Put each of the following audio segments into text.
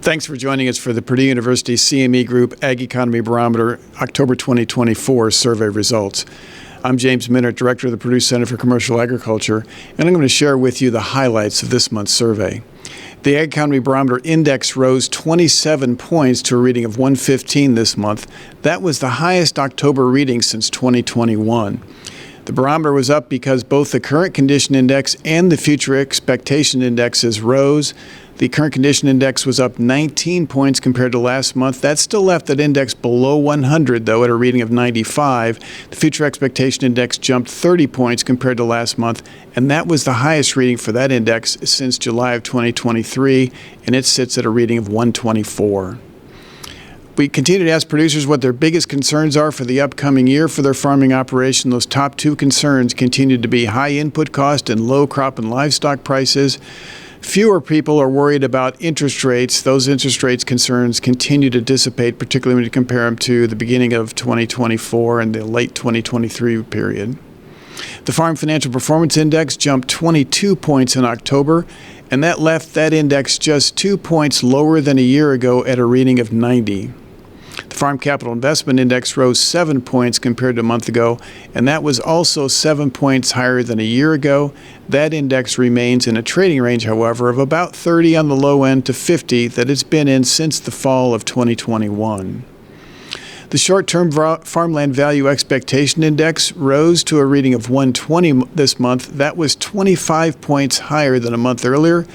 Thanks for joining us for the Purdue University CME Group Ag Economy Barometer October 2024 survey results. I'm James Minert, Director of the Purdue Center for Commercial Agriculture, and I'm going to share with you the highlights of this month's survey. The Ag Economy Barometer Index rose 27 points to a reading of 115 this month. That was the highest October reading since 2021. The barometer was up because both the current condition index and the future expectation indexes rose. The current condition index was up 19 points compared to last month. That still left that index below 100, though, at a reading of 95. The future expectation index jumped 30 points compared to last month, and that was the highest reading for that index since July of 2023, and it sits at a reading of 124. We continue to ask producers what their biggest concerns are for the upcoming year for their farming operation. Those top two concerns continue to be high input cost and low crop and livestock prices. Fewer people are worried about interest rates. Those interest rates concerns continue to dissipate, particularly when you compare them to the beginning of 2024 and the late 2023 period. The Farm Financial Performance Index jumped 22 points in October, and that left that index just 2 points lower than a year ago at a reading of 90. The Farm Capital Investment Index rose 7 points compared to a month ago, and that was also 7 points higher than a year ago. That index remains in a trading range, however, of about 30 on the low end to 50 that it's been in since the fall of 2021. The short-term Farmland Value Expectation Index rose to a reading of 120 this month. That was 25 points higher than a month earlier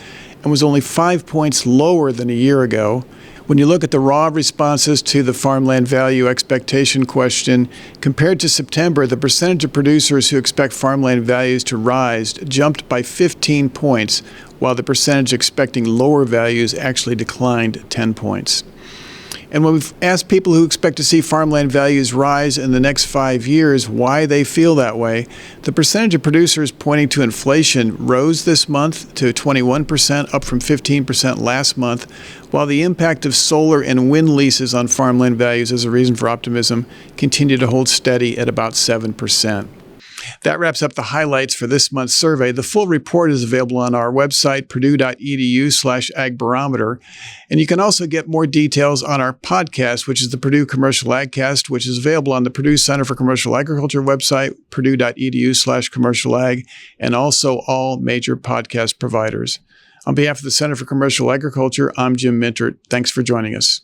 and was only 5 points lower than a year ago. When you look at the raw responses to the Farmland Value Expectation question, compared to September, the percentage of producers who expect farmland values to rise jumped by 15 points, while the percentage expecting lower values actually declined 10 points. And when we've asked people who expect to see farmland values rise in the next 5 years why they feel that way, the percentage of producers pointing to inflation rose this month to 21%, up from 15% last month, while the impact of solar and wind leases on farmland values as a reason for optimism continued to hold steady at about 7%. That wraps up the highlights for this month's survey. The full report is available on our website, purdue.edu/agbarometer. And you can also get more details on our podcast, which is the Purdue Commercial Agcast, which is available on the Purdue Center for Commercial Agriculture website, purdue.edu/commercialag, and also all major podcast providers. On behalf of the Center for Commercial Agriculture, I'm Jim Mintert. Thanks for joining us.